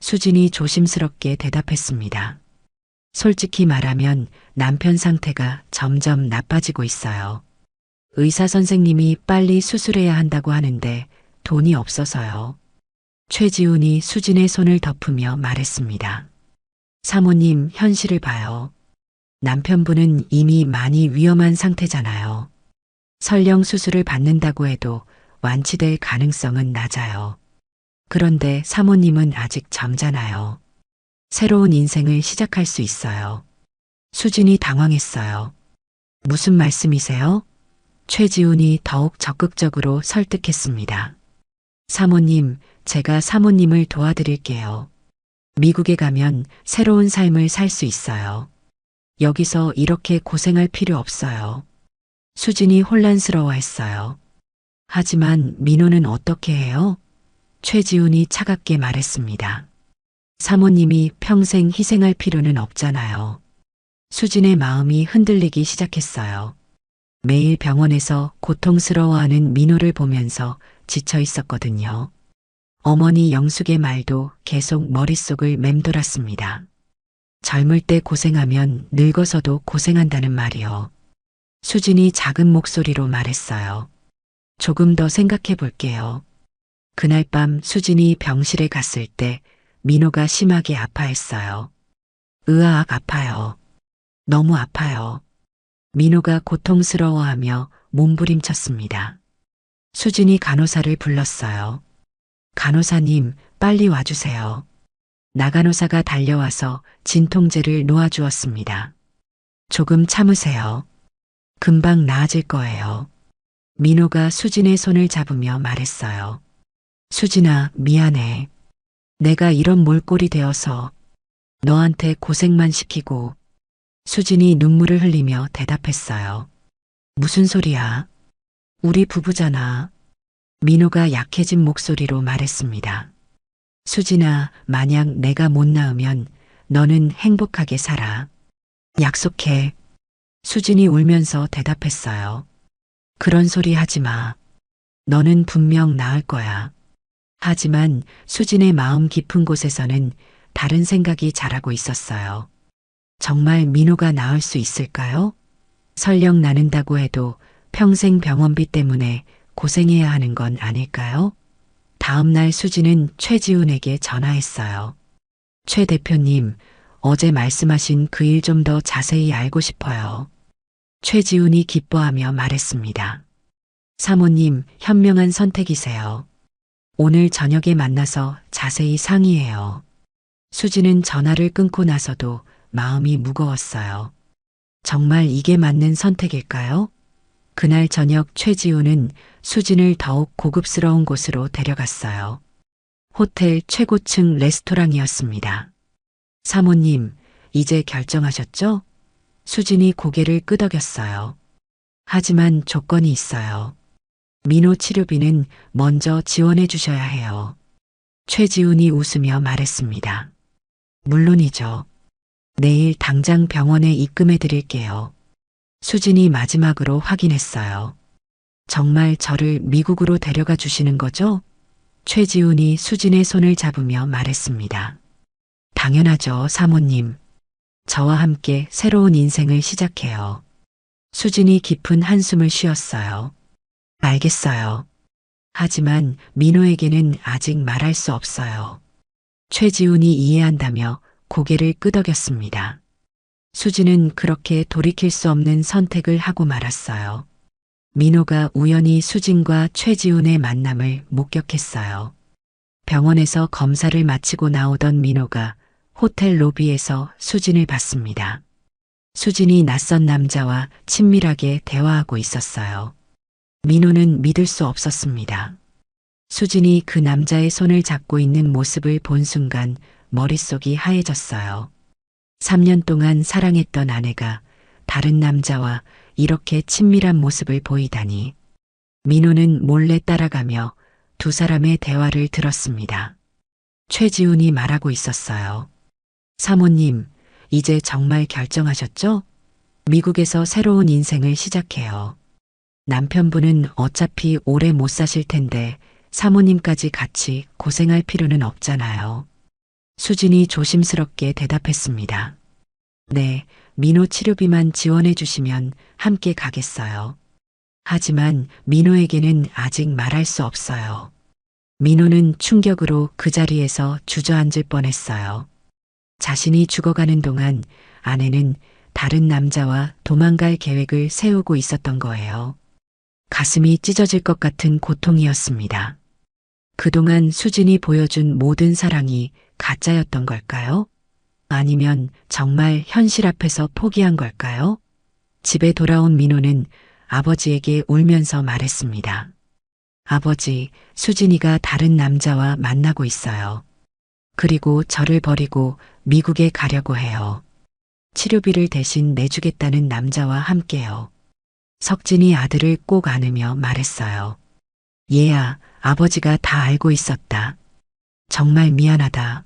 수진이 조심스럽게 대답했습니다. 솔직히 말하면 남편 상태가 점점 나빠지고 있어요. 의사 선생님이 빨리 수술해야 한다고 하는데 돈이 없어서요. 최지훈이 수진의 손을 덮으며 말했습니다. 사모님, 현실을 봐요. 남편분은 이미 많이 위험한 상태잖아요. 설령 수술을 받는다고 해도 완치될 가능성은 낮아요. 그런데 사모님은 아직 젊잖아요. 새로운 인생을 시작할 수 있어요. 수진이 당황했어요. 무슨 말씀이세요? 최지훈이 더욱 적극적으로 설득했습니다. 사모님, 제가 사모님을 도와드릴게요. 미국에 가면 새로운 삶을 살 수 있어요. 여기서 이렇게 고생할 필요 없어요. 수진이 혼란스러워했어요. 하지만 민호는 어떻게 해요? 최지훈이 차갑게 말했습니다. 사모님이 평생 희생할 필요는 없잖아요. 수진의 마음이 흔들리기 시작했어요. 매일 병원에서 고통스러워하는 민호를 보면서 지쳐 있었거든요. 어머니 영숙의 말도 계속 머릿속을 맴돌았습니다. 젊을 때 고생하면 늙어서도 고생한다는 말이요. 수진이 작은 목소리로 말했어요. 조금 더 생각해 볼게요. 그날 밤 수진이 병실에 갔을 때 민호가 심하게 아파했어요. 으아악 아파요. 너무 아파요. 민호가 고통스러워하며 몸부림쳤습니다. 수진이 간호사를 불렀어요. 간호사님, 빨리 와주세요. 나간호사가 달려와서 진통제를 놓아주었습니다. 조금 참으세요. 금방 나아질 거예요. 민호가 수진의 손을 잡으며 말했어요. 수진아, 미안해. 내가 이런 몰골이 되어서 너한테 고생만 시키고. 수진이 눈물을 흘리며 대답했어요. 무슨 소리야? 우리 부부잖아. 민호가 약해진 목소리로 말했습니다. 수진아, 만약 내가 못 낳으면 너는 행복하게 살아. 약속해. 수진이 울면서 대답했어요. 그런 소리 하지 마. 너는 분명 나을 거야. 하지만 수진의 마음 깊은 곳에서는 다른 생각이 자라고 있었어요. 정말 민호가 나을 수 있을까요? 설령 낳는다고 해도 평생 병원비 때문에 고생해야 하는 건 아닐까요? 다음 날 수진은 최지훈에게 전화했어요. 최 대표님, 어제 말씀하신 그 일 좀 더 자세히 알고 싶어요. 최지훈이 기뻐하며 말했습니다. 사모님, 현명한 선택이세요. 오늘 저녁에 만나서 자세히 상의해요. 수진은 전화를 끊고 나서도 마음이 무거웠어요. 정말 이게 맞는 선택일까요? 그날 저녁 최지훈은 수진을 더욱 고급스러운 곳으로 데려갔어요. 호텔 최고층 레스토랑이었습니다. 사모님, 이제 결정하셨죠? 수진이 고개를 끄덕였어요. 하지만 조건이 있어요. 민호 치료비는 먼저 지원해 주셔야 해요. 최지훈이 웃으며 말했습니다. 물론이죠. 내일 당장 병원에 입금해 드릴게요. 수진이 마지막으로 확인했어요. 정말 저를 미국으로 데려가 주시는 거죠? 최지훈이 수진의 손을 잡으며 말했습니다. 당연하죠, 사모님. 저와 함께 새로운 인생을 시작해요. 수진이 깊은 한숨을 쉬었어요. 알겠어요. 하지만 민호에게는 아직 말할 수 없어요. 최지훈이 이해한다며 고개를 끄덕였습니다. 수진은 그렇게 돌이킬 수 없는 선택을 하고 말았어요. 민호가 우연히 수진과 최지훈의 만남을 목격했어요. 병원에서 검사를 마치고 나오던 민호가 호텔 로비에서 수진을 봤습니다. 수진이 낯선 남자와 친밀하게 대화하고 있었어요. 민호는 믿을 수 없었습니다. 수진이 그 남자의 손을 잡고 있는 모습을 본 순간 머릿속이 하얘졌어요. 3년 동안 사랑했던 아내가 다른 남자와 이렇게 친밀한 모습을 보이다니. 민호는 몰래 따라가며 두 사람의 대화를 들었습니다. 최지훈이 말하고 있었어요. 사모님, 이제 정말 결정하셨죠? 미국에서 새로운 인생을 시작해요. 남편분은 어차피 오래 못 사실 텐데 사모님까지 같이 고생할 필요는 없잖아요. 수진이 조심스럽게 대답했습니다. 네, 민호 치료비만 지원해 주시면 함께 가겠어요. 하지만 민호에게는 아직 말할 수 없어요. 민호는 충격으로 그 자리에서 주저앉을 뻔했어요. 자신이 죽어가는 동안 아내는 다른 남자와 도망갈 계획을 세우고 있었던 거예요. 가슴이 찢어질 것 같은 고통이었습니다. 그동안 수진이 보여준 모든 사랑이 가짜였던 걸까요? 아니면 정말 현실 앞에서 포기한 걸까요? 집에 돌아온 민호는 아버지에게 울면서 말했습니다. 아버지, 수진이가 다른 남자와 만나고 있어요. 그리고 저를 버리고 미국에 가려고 해요. 치료비를 대신 내주겠다는 남자와 함께요. 석진이 아들을 꼭 안으며 말했어요. 얘야, 아버지가 다 알고 있었다. 정말 미안하다.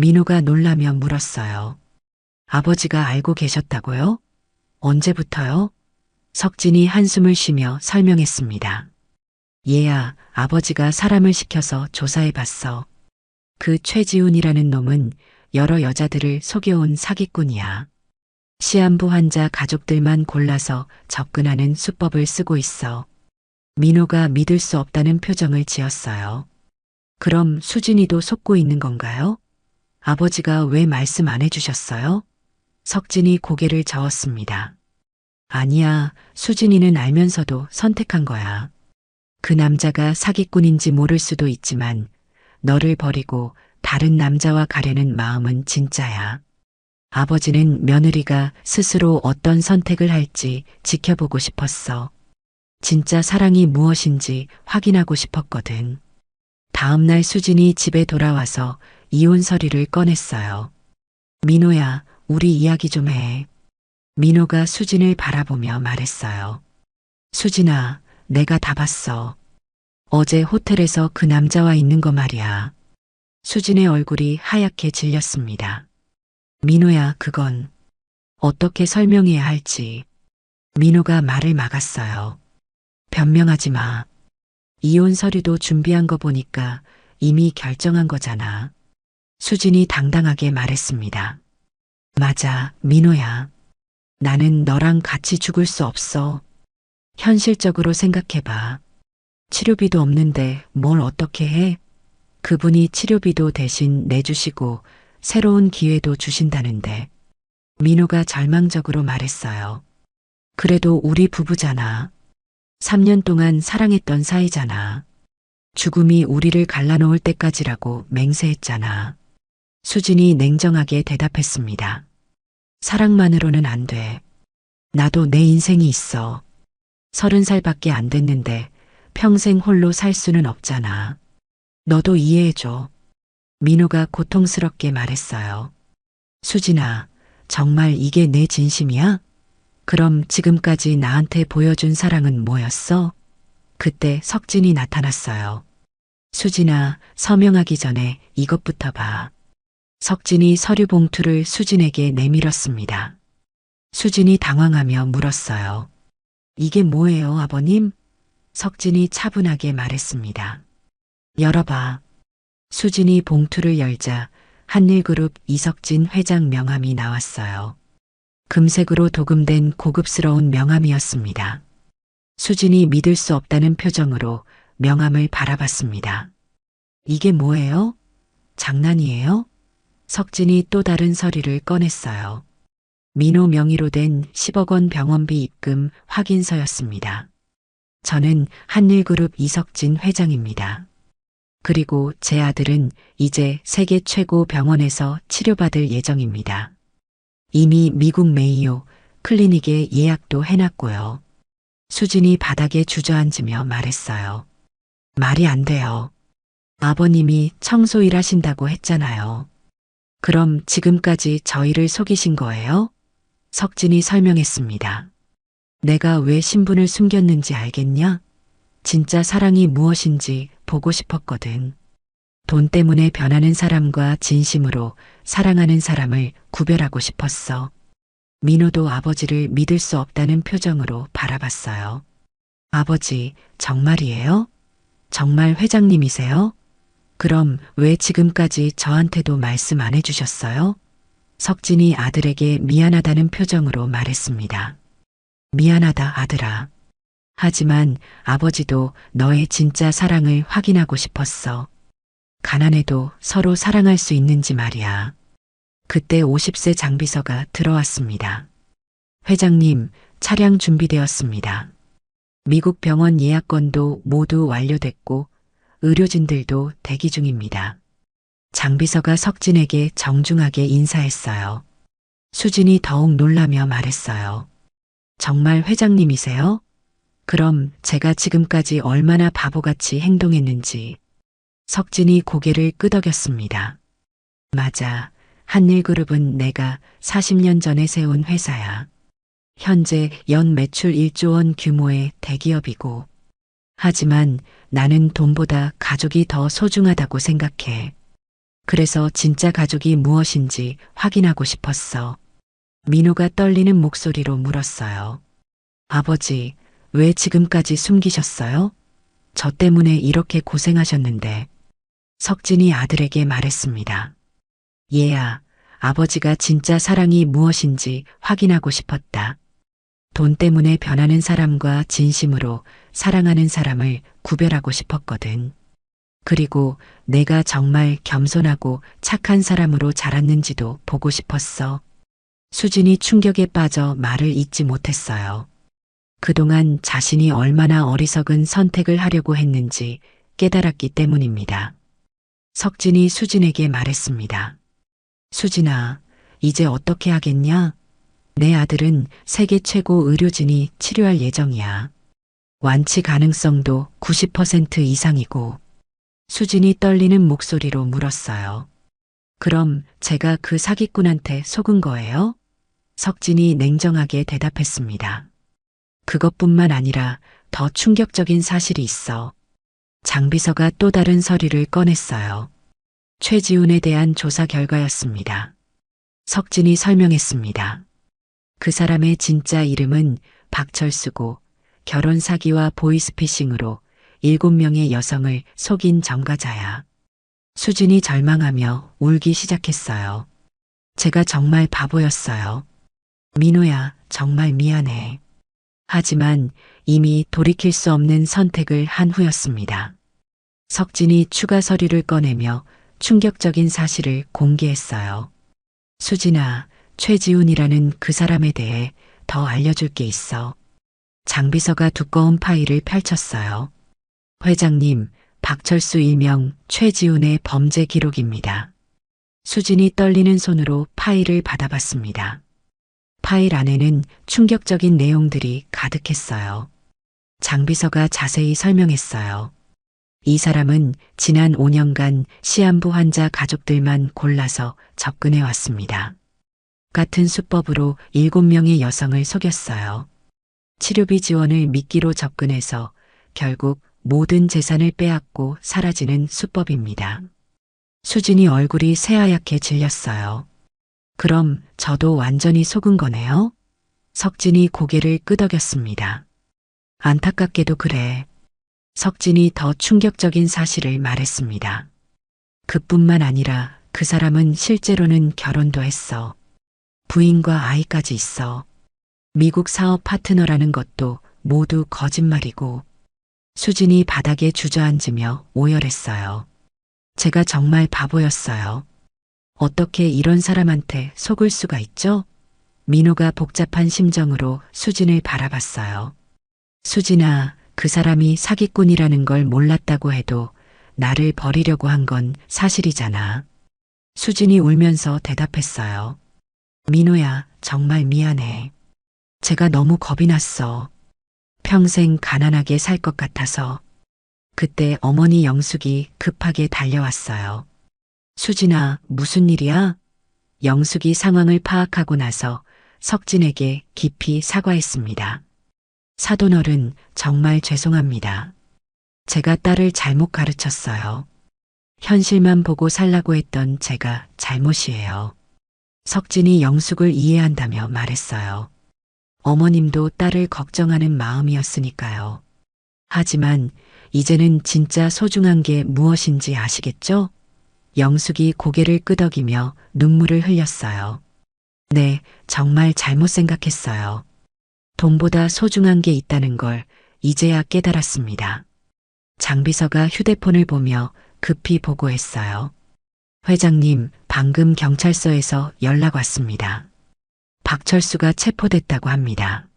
민호가 놀라며 물었어요. 아버지가 알고 계셨다고요? 언제부터요? 석진이 한숨을 쉬며 설명했습니다. 얘야, 아버지가 사람을 시켜서 조사해봤어. 그 최지훈이라는 놈은 여러 여자들을 속여온 사기꾼이야. 시한부 환자 가족들만 골라서 접근하는 수법을 쓰고 있어. 민호가 믿을 수 없다는 표정을 지었어요. 그럼 수진이도 속고 있는 건가요? 아버지가 왜 말씀 안 해주셨어요? 석진이 고개를 저었습니다. 아니야, 수진이는 알면서도 선택한 거야. 그 남자가 사기꾼인지 모를 수도 있지만 너를 버리고 다른 남자와 가려는 마음은 진짜야. 아버지는 며느리가 스스로 어떤 선택을 할지 지켜보고 싶었어. 진짜 사랑이 무엇인지 확인하고 싶었거든. 다음 날 수진이 집에 돌아와서 이혼 서류를 꺼냈어요. 민호야, 우리 이야기 좀 해. 민호가 수진을 바라보며 말했어요. 수진아, 내가 다 봤어. 어제 호텔에서 그 남자와 있는 거 말이야. 수진의 얼굴이 하얗게 질렸습니다. 민호야, 그건 어떻게 설명해야 할지. 민호가 말을 막았어요. 변명하지 마. 이혼 서류도 준비한 거 보니까 이미 결정한 거잖아. 수진이 당당하게 말했습니다. 맞아, 민호야. 나는 너랑 같이 죽을 수 없어. 현실적으로 생각해봐. 치료비도 없는데 뭘 어떻게 해? 그분이 치료비도 대신 내주시고 새로운 기회도 주신다는데. 민호가 절망적으로 말했어요. 그래도 우리 부부잖아. 3년 동안 사랑했던 사이잖아. 죽음이 우리를 갈라놓을 때까지라고 맹세했잖아. 수진이 냉정하게 대답했습니다. 사랑만으로는 안 돼. 나도 내 인생이 있어. 30살밖에 안 됐는데 평생 홀로 살 수는 없잖아. 너도 이해해줘. 민호가 고통스럽게 말했어요. 수진아, 정말 이게 내 진심이야? 그럼 지금까지 나한테 보여준 사랑은 뭐였어? 그때 석진이 나타났어요. 수진아, 서명하기 전에 이것부터 봐. 석진이 서류 봉투를 수진에게 내밀었습니다. 수진이 당황하며 물었어요. 이게 뭐예요, 아버님? 석진이 차분하게 말했습니다. 열어봐. 수진이 봉투를 열자 한일그룹 이석진 회장 명함이 나왔어요. 금색으로 도금된 고급스러운 명함이었습니다. 수진이 믿을 수 없다는 표정으로 명함을 바라봤습니다. 이게 뭐예요? 장난이에요? 석진이 또 다른 서류를 꺼냈어요. 민호 명의로 된 10억 원 병원비 입금 확인서였습니다. 저는 한일그룹 이석진 회장입니다. 그리고 제 아들은 이제 세계 최고 병원에서 치료받을 예정입니다. 이미 미국 메이오 클리닉에 예약도 해놨고요. 수진이 바닥에 주저앉으며 말했어요. 말이 안 돼요. 아버님이 청소 일하신다고 했잖아요. 그럼 지금까지 저희를 속이신 거예요? 석진이 설명했습니다. 내가 왜 신분을 숨겼는지 알겠냐? 진짜 사랑이 무엇인지 보고 싶었거든. 돈 때문에 변하는 사람과 진심으로 사랑하는 사람을 구별하고 싶었어. 민호도 아버지를 믿을 수 없다는 표정으로 바라봤어요. 아버지, 정말이에요? 정말 회장님이세요? 그럼 왜 지금까지 저한테도 말씀 안 해주셨어요? 석진이 아들에게 미안하다는 표정으로 말했습니다. 미안하다, 아들아. 하지만 아버지도 너의 진짜 사랑을 확인하고 싶었어. 가난해도 서로 사랑할 수 있는지 말이야. 그때 50세 장비서가 들어왔습니다. 회장님, 차량 준비되었습니다. 미국 병원 예약건도 모두 완료됐고 의료진들도 대기 중입니다. 장비서가 석진에게 정중하게 인사했어요. 수진이 더욱 놀라며 말했어요. 정말 회장님이세요? 그럼 제가 지금까지 얼마나 바보같이 행동했는지. 석진이 고개를 끄덕였습니다. 맞아. 한일그룹은 내가 40년 전에 세운 회사야. 현재 연 매출 1조 원 규모의 대기업이고. 하지만 나는 돈보다 가족이 더 소중하다고 생각해. 그래서 진짜 가족이 무엇인지 확인하고 싶었어. 민호가 떨리는 목소리로 물었어요. 아버지, 왜 지금까지 숨기셨어요? 저 때문에 이렇게 고생하셨는데. 석진이 아들에게 말했습니다. 얘야, 아버지가 진짜 사랑이 무엇인지 확인하고 싶었다. 돈 때문에 변하는 사람과 진심으로 사랑하는 사람을 구별하고 싶었거든. 그리고 내가 정말 겸손하고 착한 사람으로 자랐는지도 보고 싶었어. 수진이 충격에 빠져 말을 잇지 못했어요. 그동안 자신이 얼마나 어리석은 선택을 하려고 했는지 깨달았기 때문입니다. 석진이 수진에게 말했습니다. 수진아, 이제 어떻게 하겠냐? 내 아들은 세계 최고 의료진이 치료할 예정이야. 완치 가능성도 90% 이상이고. 수진이 떨리는 목소리로 물었어요. 그럼 제가 그 사기꾼한테 속은 거예요? 석진이 냉정하게 대답했습니다. 그것뿐만 아니라 더 충격적인 사실이 있어. 장비서가 또 다른 서류를 꺼냈어요. 최지훈에 대한 조사 결과였습니다. 석진이 설명했습니다. 그 사람의 진짜 이름은 박철수고 결혼 사기와 보이스피싱으로 7명의 여성을 속인 전과자야. 수진이 절망하며 울기 시작했어요. 제가 정말 바보였어요. 민호야, 정말 미안해. 하지만 이미 돌이킬 수 없는 선택을 한 후였습니다. 석진이 추가 서류를 꺼내며 충격적인 사실을 공개했어요. 수진아, 최지훈이라는 그 사람에 대해 더 알려줄 게 있어. 장비서가 두꺼운 파일을 펼쳤어요. 회장님, 박철수 일명 최지훈의 범죄 기록입니다. 수진이 떨리는 손으로 파일을 받아봤습니다. 파일 안에는 충격적인 내용들이 가득했어요. 장비서가 자세히 설명했어요. 이 사람은 지난 5년간 시한부 환자 가족들만 골라서 접근해 왔습니다. 같은 수법으로 7명의 여성을 속였어요. 치료비 지원을 미끼로 접근해서 결국 모든 재산을 빼앗고 사라지는 수법입니다. 수진이 얼굴이 새하얗게 질렸어요. 그럼 저도 완전히 속은 거네요? 석진이 고개를 끄덕였습니다. 안타깝게도 그래. 석진이 더 충격적인 사실을 말했습니다. 그뿐만 아니라 그 사람은 실제로는 결혼도 했어. 부인과 아이까지 있어. 미국 사업 파트너라는 것도 모두 거짓말이고. 수진이 바닥에 주저앉으며 오열했어요. 제가 정말 바보였어요. 어떻게 이런 사람한테 속을 수가 있죠? 민호가 복잡한 심정으로 수진을 바라봤어요. 수진아, 그 사람이 사기꾼이라는 걸 몰랐다고 해도 나를 버리려고 한 건 사실이잖아. 수진이 울면서 대답했어요. 민호야, 정말 미안해. 제가 너무 겁이 났어. 평생 가난하게 살 것 같아서. 그때 어머니 영숙이 급하게 달려왔어요. 수진아, 무슨 일이야? 영숙이 상황을 파악하고 나서 석진에게 깊이 사과했습니다. 사돈어른, 정말 죄송합니다. 제가 딸을 잘못 가르쳤어요. 현실만 보고 살라고 했던 제가 잘못이에요. 석진이 영숙을 이해한다며 말했어요. 어머님도 딸을 걱정하는 마음이었으니까요. 하지만 이제는 진짜 소중한 게 무엇인지 아시겠죠? 영숙이 고개를 끄덕이며 눈물을 흘렸어요. 네, 정말 잘못 생각했어요. 돈보다 소중한 게 있다는 걸 이제야 깨달았습니다. 장비서가 휴대폰을 보며 급히 보고했어요. 회장님, 방금 경찰서에서 연락 왔습니다. 박철수가 체포됐다고 합니다.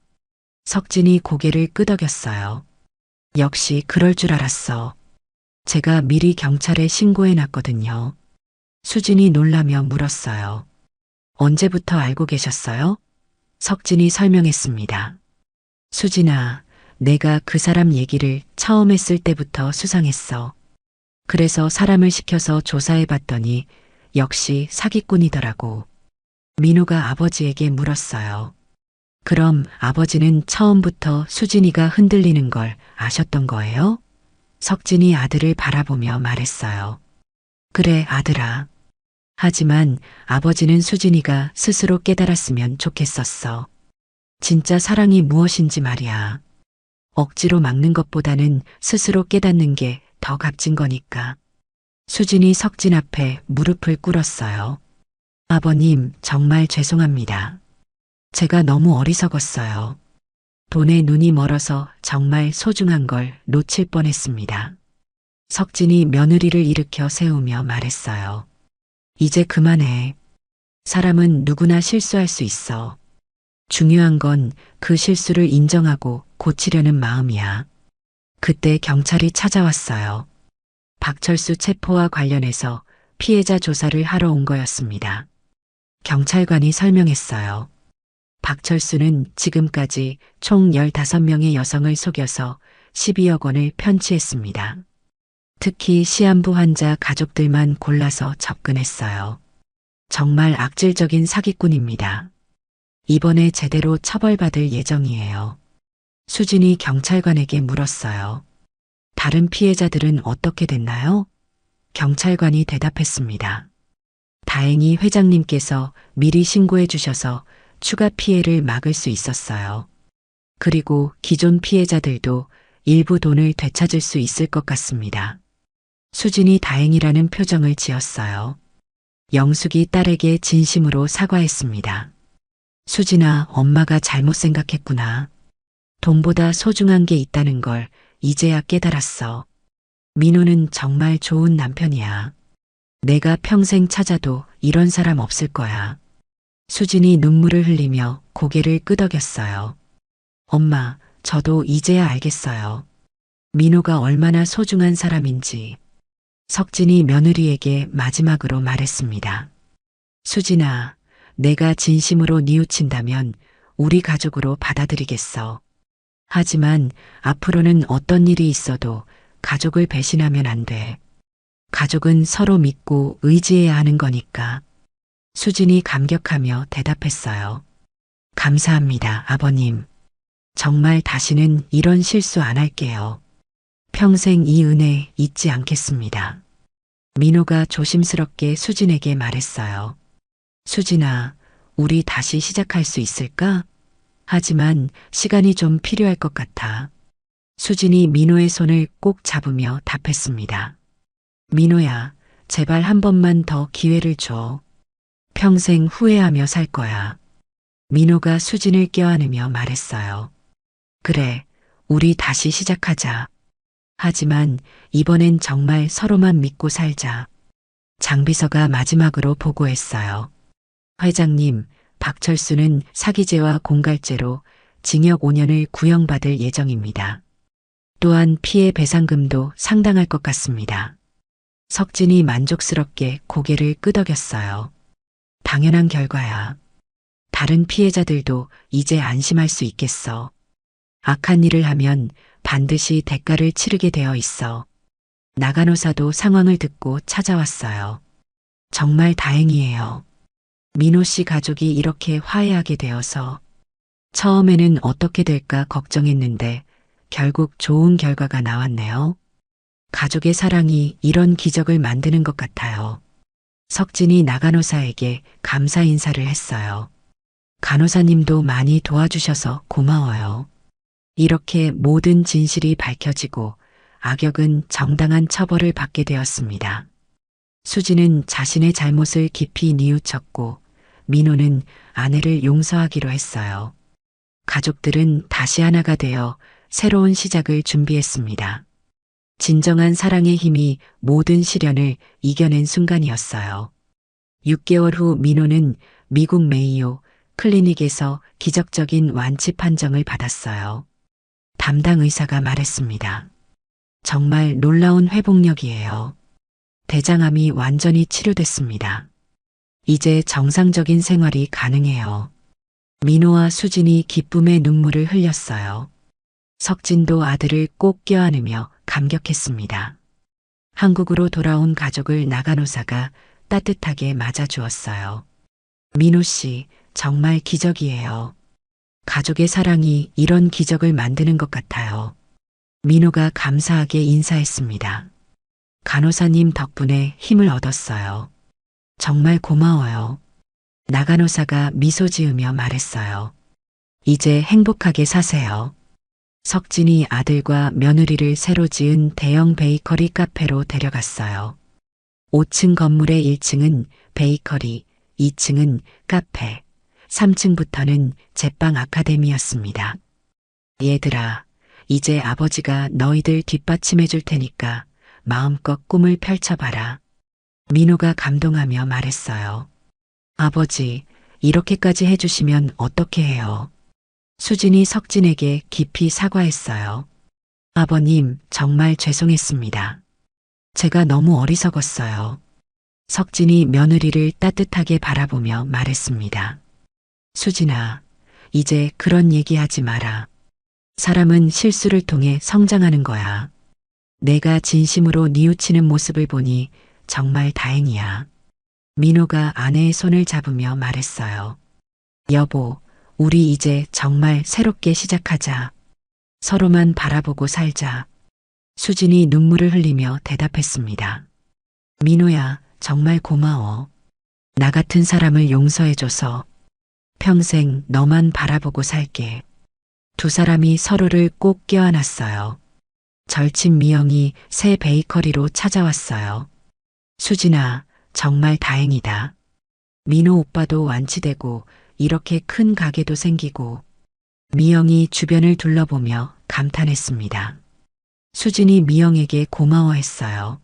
석진이 고개를 끄덕였어요. 역시 그럴 줄 알았어. 제가 미리 경찰에 신고해놨거든요. 수진이 놀라며 물었어요. 언제부터 알고 계셨어요? 석진이 설명했습니다. 수진아, 내가 그 사람 얘기를 처음 했을 때부터 수상했어. 그래서 사람을 시켜서 조사해봤더니 역시 사기꾼이더라고. 민호가 아버지에게 물었어요. 그럼 아버지는 처음부터 수진이가 흔들리는 걸 아셨던 거예요? 석진이 아들을 바라보며 말했어요. 그래, 아들아. 하지만 아버지는 수진이가 스스로 깨달았으면 좋겠었어. 진짜 사랑이 무엇인지 말이야. 억지로 막는 것보다는 스스로 깨닫는 게 더 값진 거니까. 수진이 석진 앞에 무릎을 꿇었어요. 아버님, 정말 죄송합니다. 제가 너무 어리석었어요. 돈에 눈이 멀어서 정말 소중한 걸 놓칠 뻔했습니다. 석진이 며느리를 일으켜 세우며 말했어요. 이제 그만해. 사람은 누구나 실수할 수 있어. 중요한 건 그 실수를 인정하고 고치려는 마음이야. 그때 경찰이 찾아왔어요. 박철수 체포와 관련해서 피해자 조사를 하러 온 거였습니다. 경찰관이 설명했어요. 박철수는 지금까지 총 15명의 여성을 속여서 12억 원을 편취했습니다. 특히 시한부 환자 가족들만 골라서 접근했어요. 정말 악질적인 사기꾼입니다. 이번에 제대로 처벌받을 예정이에요. 수진이 경찰관에게 물었어요. 다른 피해자들은 어떻게 됐나요? 경찰관이 대답했습니다. 다행히 회장님께서 미리 신고해 주셔서 추가 피해를 막을 수 있었어요. 그리고 기존 피해자들도 일부 돈을 되찾을 수 있을 것 같습니다. 수진이 다행이라는 표정을 지었어요. 영숙이 딸에게 진심으로 사과했습니다. 수진아, 엄마가 잘못 생각했구나. 돈보다 소중한 게 있다는 걸 이제야 깨달았어. 민호는 정말 좋은 남편이야. 내가 평생 찾아도 이런 사람 없을 거야. 수진이 눈물을 흘리며 고개를 끄덕였어요. 엄마, 저도 이제야 알겠어요. 민호가 얼마나 소중한 사람인지. 석진이 며느리에게 마지막으로 말했습니다. 수진아, 내가 진심으로 뉘우친다면 우리 가족으로 받아들이겠어. 하지만 앞으로는 어떤 일이 있어도 가족을 배신하면 안 돼. 가족은 서로 믿고 의지해야 하는 거니까. 수진이 감격하며 대답했어요. 감사합니다, 아버님. 정말 다시는 이런 실수 안 할게요. 평생 이 은혜 잊지 않겠습니다. 민호가 조심스럽게 수진에게 말했어요. 수진아, 우리 다시 시작할 수 있을까? 하지만 시간이 좀 필요할 것 같아. 수진이 민호의 손을 꼭 잡으며 답했습니다. 민호야, 제발 한 번만 더 기회를 줘. 평생 후회하며 살 거야. 민호가 수진을 껴안으며 말했어요. 그래, 우리 다시 시작하자. 하지만 이번엔 정말 서로만 믿고 살자. 장비서가 마지막으로 보고했어요. 회장님, 박철수는 사기죄와 공갈죄로 징역 5년을 구형받을 예정입니다. 또한 피해 배상금도 상당할 것 같습니다. 석진이 만족스럽게 고개를 끄덕였어요. 당연한 결과야. 다른 피해자들도 이제 안심할 수 있겠어. 악한 일을 하면 반드시 대가를 치르게 되어 있어. 나간호사도 상황을 듣고 찾아왔어요. 정말 다행이에요. 민호 씨 가족이 이렇게 화해하게 되어서 처음에는 어떻게 될까 걱정했는데 결국 좋은 결과가 나왔네요. 가족의 사랑이 이런 기적을 만드는 것 같아요. 석진이 나간호사에게 감사 인사를 했어요. 간호사님도 많이 도와주셔서 고마워요. 이렇게 모든 진실이 밝혀지고 악역은 정당한 처벌을 받게 되었습니다. 수지는 자신의 잘못을 깊이 뉘우쳤고 민호는 아내를 용서하기로 했어요. 가족들은 다시 하나가 되어 새로운 시작을 준비했습니다. 진정한 사랑의 힘이 모든 시련을 이겨낸 순간이었어요. 6개월 후 민호는 미국 메이오 클리닉에서 기적적인 완치 판정을 받았어요. 담당 의사가 말했습니다. 정말 놀라운 회복력이에요. 대장암이 완전히 치료됐습니다. 이제 정상적인 생활이 가능해요. 민호와 수진이 기쁨의 눈물을 흘렸어요. 석진도 아들을 꼭 껴안으며 감격했습니다. 한국으로 돌아온 가족을 나간호사가 따뜻하게 맞아주었어요. 민호 씨, 정말 기적이에요. 가족의 사랑이 이런 기적을 만드는 것 같아요. 민호가 감사하게 인사했습니다. 간호사님 덕분에 힘을 얻었어요. 정말 고마워요. 나간호사가 미소 지으며 말했어요. 이제 행복하게 사세요. 석진이 아들과 며느리를 새로 지은 대형 베이커리 카페로 데려갔어요. 5층 건물의 1층은 베이커리, 2층은 카페, 3층부터는 제빵 아카데미였습니다. 얘들아, 이제 아버지가 너희들 뒷받침해 줄 테니까 마음껏 꿈을 펼쳐봐라. 민호가 감동하며 말했어요. 아버지, 이렇게까지 해주시면 어떻게 해요? 수진이 석진에게 깊이 사과했어요. 아버님, 정말 죄송했습니다. 제가 너무 어리석었어요. 석진이 며느리를 따뜻하게 바라보며 말했습니다. 수진아, 이제 그런 얘기하지 마라. 사람은 실수를 통해 성장하는 거야. 내가 진심으로 뉘우치는 모습을 보니 정말 다행이야. 민호가 아내의 손을 잡으며 말했어요. 여보, 우리 이제 정말 새롭게 시작하자. 서로만 바라보고 살자. 수진이 눈물을 흘리며 대답했습니다. 민호야, 정말 고마워. 나 같은 사람을 용서해줘서 평생 너만 바라보고 살게. 두 사람이 서로를 꼭 껴안았어요. 절친 미영이 새 베이커리로 찾아왔어요. 수진아, 정말 다행이다. 민호 오빠도 완치되고 이렇게 큰 가게도 생기고. 미영이 주변을 둘러보며 감탄했습니다. 수진이 미영에게 고마워했어요.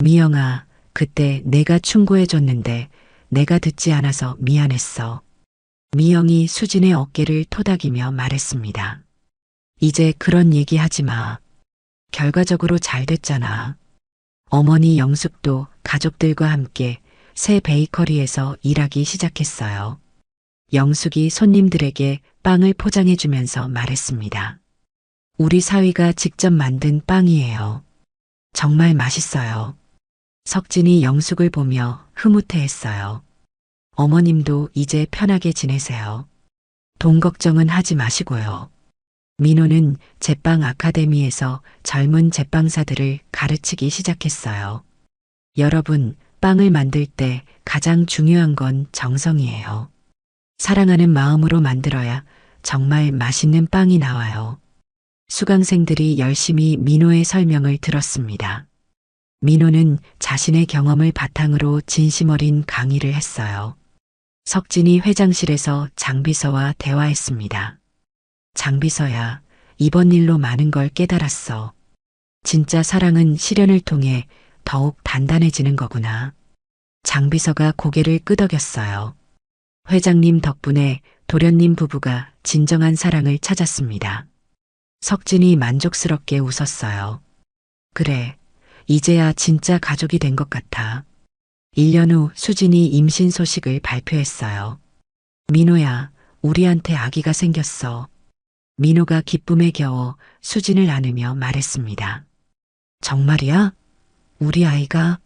미영아, 그때 내가 충고해줬는데 내가 듣지 않아서 미안했어. 미영이 수진의 어깨를 토닥이며 말했습니다. 이제 그런 얘기 하지 마. 결과적으로 잘 됐잖아. 어머니 영숙도 가족들과 함께 새 베이커리에서 일하기 시작했어요. 영숙이 손님들에게 빵을 포장해주면서 말했습니다. 우리 사위가 직접 만든 빵이에요. 정말 맛있어요. 석진이 영숙을 보며 흐뭇해했어요. 어머님도 이제 편하게 지내세요. 돈 걱정은 하지 마시고요. 민호는 제빵 아카데미에서 젊은 제빵사들을 가르치기 시작했어요. 여러분, 빵을 만들 때 가장 중요한 건 정성이에요. 사랑하는 마음으로 만들어야 정말 맛있는 빵이 나와요. 수강생들이 열심히 민호의 설명을 들었습니다. 민호는 자신의 경험을 바탕으로 진심 어린 강의를 했어요. 석진이 회장실에서 장비서와 대화했습니다. 장비서야, 이번 일로 많은 걸 깨달았어. 진짜 사랑은 시련을 통해 더욱 단단해지는 거구나. 장비서가 고개를 끄덕였어요. 회장님 덕분에 도련님 부부가 진정한 사랑을 찾았습니다. 석진이 만족스럽게 웃었어요. 그래, 이제야 진짜 가족이 된 것 같아. 1년 후 수진이 임신 소식을 발표했어요. 민호야, 우리한테 아기가 생겼어. 민호가 기쁨에 겨워 수진을 안으며 말했습니다. 정말이야? 우리 아이가?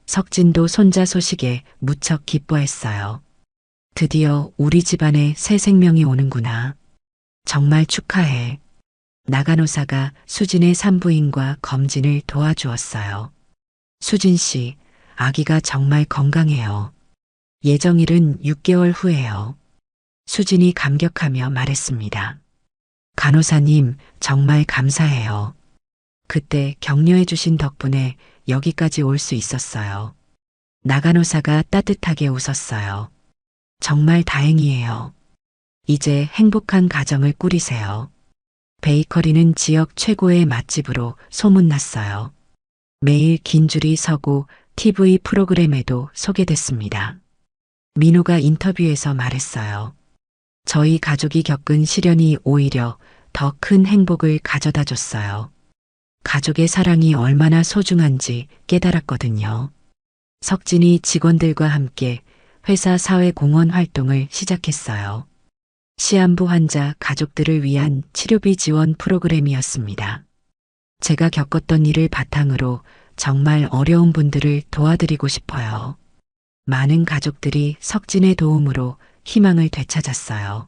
석진도 손자 소식에 무척 기뻐했어요. 드디어 우리 집안에 새 생명이 오는구나. 정말 축하해. 나간호사가 수진의 산부인과 검진을 도와주었어요. 수진 씨, 아기가 정말 건강해요. 예정일은 6개월 후예요. 수진이 감격하며 말했습니다. 간호사님, 정말 감사해요. 그때 격려해 주신 덕분에 여기까지 올 수 있었어요. 나간호사가 따뜻하게 웃었어요. 정말 다행이에요. 이제 행복한 가정을 꾸리세요. 베이커리는 지역 최고의 맛집으로 소문났어요. 매일 긴 줄이 서고 TV 프로그램에도 소개됐습니다. 민호가 인터뷰에서 말했어요. 저희 가족이 겪은 시련이 오히려 더 큰 행복을 가져다 줬어요. 가족의 사랑이 얼마나 소중한지 깨달았거든요. 석진이 직원들과 함께 회사 사회공헌 활동을 시작했어요. 시한부 환자 가족들을 위한 치료비 지원 프로그램이었습니다. 제가 겪었던 일을 바탕으로 정말 어려운 분들을 도와드리고 싶어요. 많은 가족들이 석진의 도움으로 희망을 되찾았어요.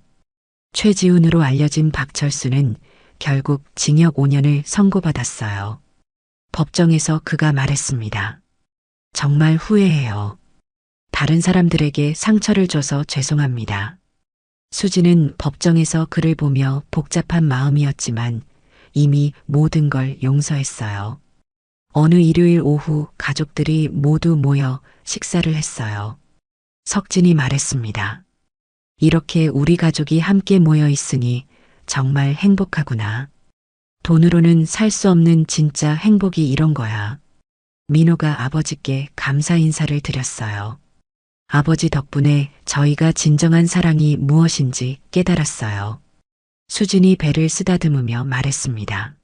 최지훈으로 알려진 박철수는 결국 징역 5년을 선고받았어요. 법정에서 그가 말했습니다. 정말 후회해요. 다른 사람들에게 상처를 줘서 죄송합니다. 수지는 법정에서 그를 보며 복잡한 마음이었지만 이미 모든 걸 용서했어요. 어느 일요일 오후 가족들이 모두 모여 식사를 했어요. 석진이 말했습니다. 이렇게 우리 가족이 함께 모여 있으니 정말 행복하구나. 돈으로는 살 수 없는 진짜 행복이 이런 거야. 민호가 아버지께 감사 인사를 드렸어요. 아버지 덕분에 저희가 진정한 사랑이 무엇인지 깨달았어요. 수진이 배를 쓰다듬으며 말했습니다.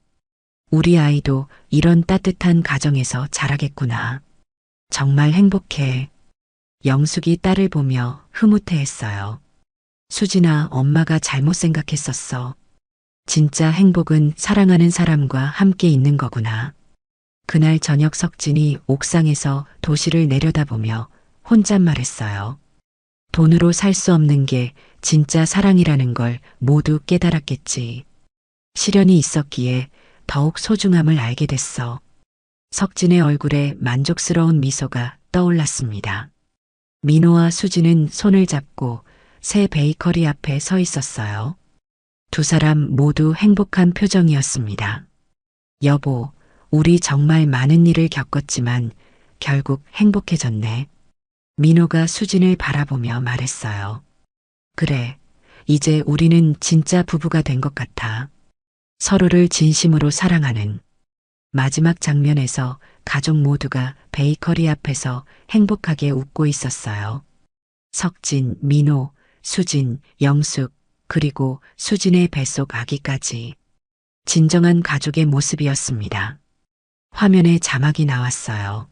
우리 아이도 이런 따뜻한 가정에서 자라겠구나. 정말 행복해. 영숙이 딸을 보며 흐뭇해했어요. 수진아, 엄마가 잘못 생각했었어. 진짜 행복은 사랑하는 사람과 함께 있는 거구나. 그날 저녁 석진이 옥상에서 도시를 내려다보며 혼잣말했어요. 돈으로 살 수 없는 게 진짜 사랑이라는 걸 모두 깨달았겠지. 시련이 있었기에 더욱 소중함을 알게 됐어. 석진의 얼굴에 만족스러운 미소가 떠올랐습니다. 민호와 수진은 손을 잡고 새 베이커리 앞에 서 있었어요. 두 사람 모두 행복한 표정이었습니다. 여보, 우리 정말 많은 일을 겪었지만 결국 행복해졌네. 민호가 수진을 바라보며 말했어요. 그래, 이제 우리는 진짜 부부가 된 것 같아. 서로를 진심으로 사랑하는. 마지막 장면에서 가족 모두가 베이커리 앞에서 행복하게 웃고 있었어요. 석진, 민호, 수진, 영숙, 그리고 수진의 뱃속 아기까지. 진정한 가족의 모습이었습니다. 화면에 자막이 나왔어요.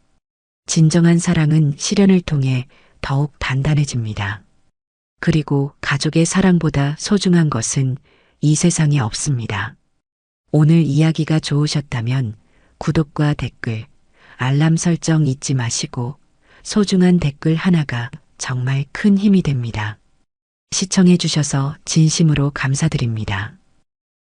진정한 사랑은 시련을 통해 더욱 단단해집니다. 그리고 가족의 사랑보다 소중한 것은 이 세상에 없습니다. 오늘 이야기가 좋으셨다면 구독과 댓글, 알람 설정 잊지 마시고 소중한 댓글 하나가 정말 큰 힘이 됩니다. 시청해 주셔서 진심으로 감사드립니다.